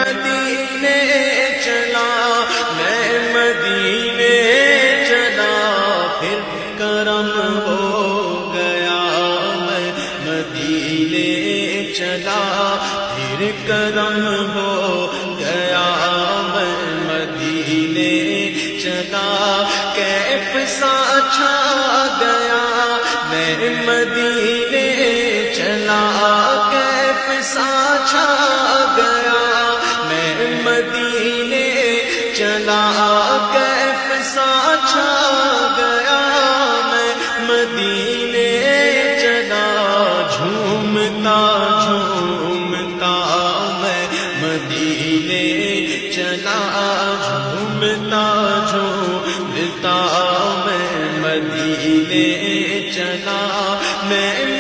مدینے چلا، میں مدینے چلا، پھر کرم ہو گیا، میں مدینے چلا، پھر کرم ہو گیا، میں مدینے چلا، کیف سا چھا گیا، میں مدینے چلا، کیف سا چھا گیا، میں مدینے چلا، کیف سا چھا گیا، میں مدینے چلا، جھومتا جھومتا میں مدینے چلا، جھومتا جھومتا میں مدینے چلا، میں